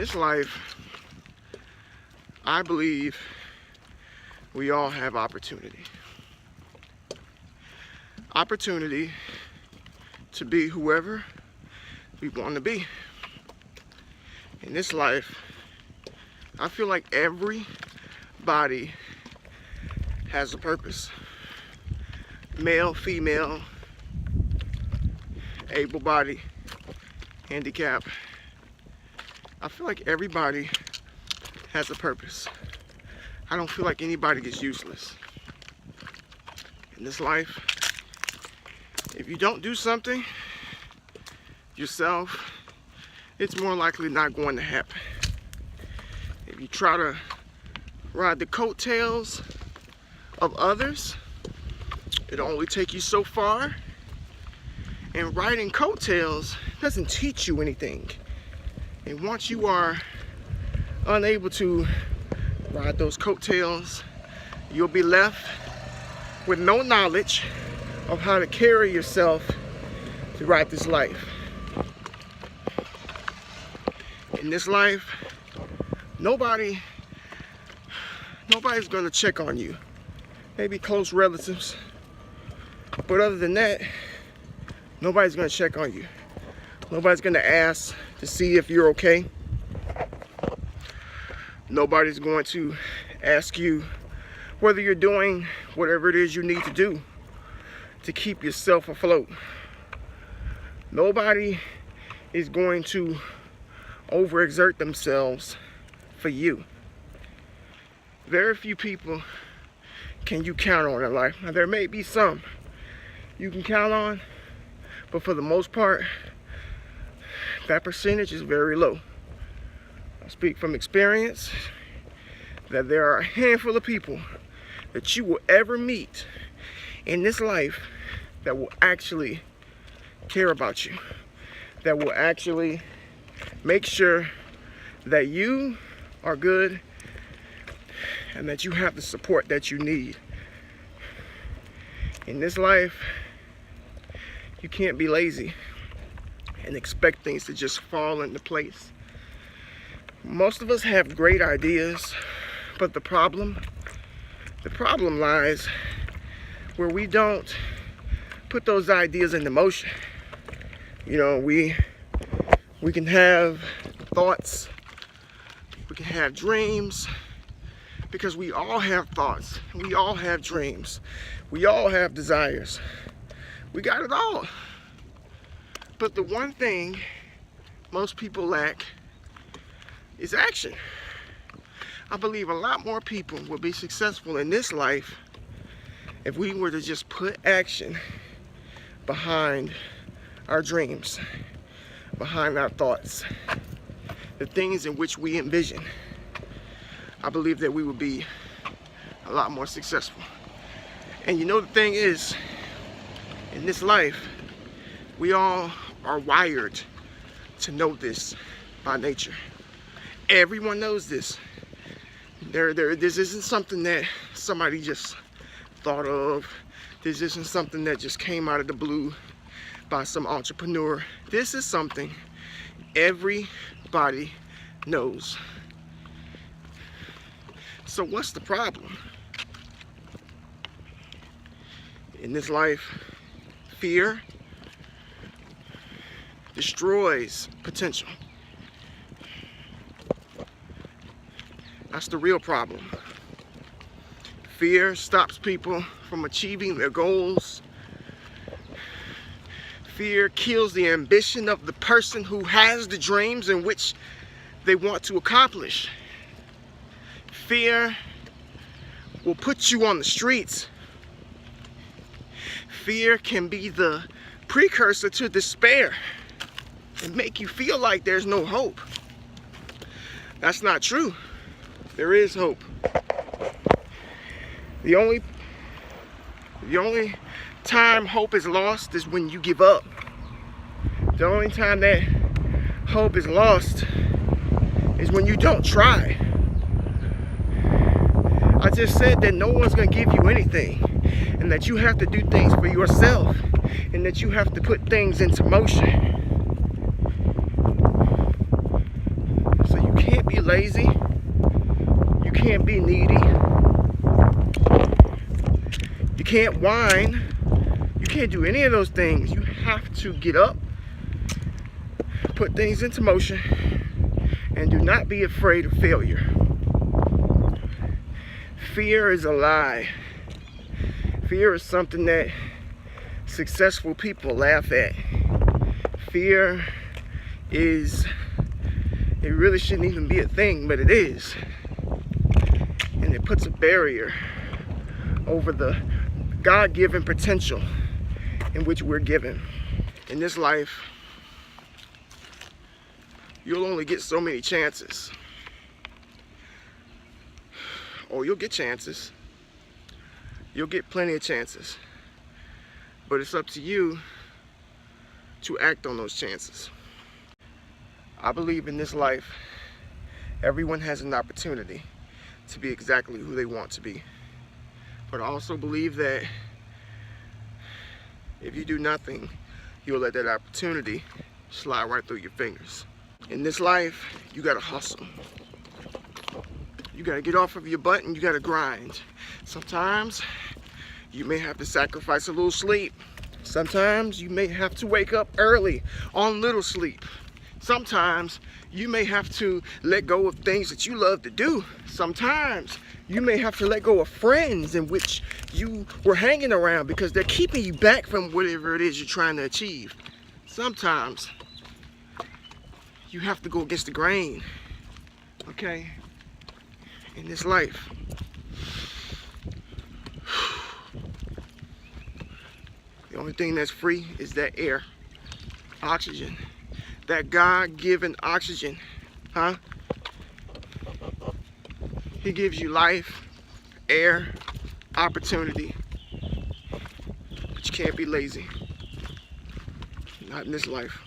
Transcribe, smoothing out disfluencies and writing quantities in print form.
this life, I believe we all have opportunity. Opportunity to be whoever we want to be. In this life, I feel like everybody has a purpose. Male, female, able-bodied, handicap. I feel like everybody has a purpose. I don't feel like anybody is useless. In this life, if you don't do something yourself, it's more likely not going to happen. If you try to ride the coattails of others, it'll only take you so far. And riding coattails doesn't teach you anything. And once you are unable to ride those coattails, you'll be left with no knowledge of how to carry yourself throughout this life. In this life, nobody's gonna check on you. Maybe close relatives, but other than that, nobody's gonna check on you. Nobody's gonna ask to see if you're okay. Nobody's going to ask you whether you're doing whatever it is you need to do to keep yourself afloat. Nobody is going to overexert themselves for you. Very few people can you count on in life. Now, there may be some you can count on, but for the most part, that percentage is very low. I speak from experience that there are a handful of people that you will ever meet in this life that will actually care about you, that will actually make sure that you are good and that you have the support that you need. In this life, you can't be lazy and expect things to just fall into place. Most of us have great ideas, but the problem lies where we don't put those ideas into motion. You know, we can have thoughts, we can have dreams, because we all have thoughts, we all have dreams, we all have desires. We got it all. But the one thing most people lack is action. I believe a lot more people will be successful in this life if we were to just put action behind our dreams, behind our thoughts, the things in which we envision. I believe that we would be a lot more successful. And you know, the thing is, in this life, we all are wired to know this by nature. Everyone knows this. This isn't something that somebody just thought of. This isn't something that just came out of the blue by some entrepreneur. This is something everybody knows. So what's the problem? In this life, fear destroys potential. That's the real problem. Fear stops people from achieving their goals. Fear kills the ambition of the person who has the dreams in which they want to accomplish. Fear will put you on the streets. Fear can be the precursor to despair and make you feel like there's no hope. That's not true. There is hope. The only time hope is lost is when you give up. The only time that hope is lost is when you don't try. I just said that no one's gonna give you anything, and that you have to do things for yourself, and that you have to put things into motion. So you be lazy. You can't be needy. You can't whine. You can't do any of those things. You have to get up, put things into motion, and do not be afraid of failure. Fear is a lie. Fear is something that successful people laugh at. Fear is, it really shouldn't even be a thing, but it is. And it puts a barrier over the God-given potential in which we're given. In this life, you'll only get so many chances. Or you'll get chances. You'll get plenty of chances. But it's up to you to act on those chances. I believe in this life, everyone has an opportunity to be exactly who they want to be. But I also believe that if you do nothing, you'll let that opportunity slide right through your fingers. In this life, you gotta hustle. You gotta get off of your butt and you gotta grind. Sometimes you may have to sacrifice a little sleep. Sometimes you may have to wake up early on little sleep. Sometimes you may have to let go of things that you love to do. Sometimes you may have to let go of friends in which you were hanging around because they're keeping you back from whatever it is you're trying to achieve. Sometimes you have to go against the grain, okay, in this life. The only thing that's free is that air, oxygen, that God-given oxygen, huh? He gives you life, air, opportunity, but you can't be lazy. Not in this life.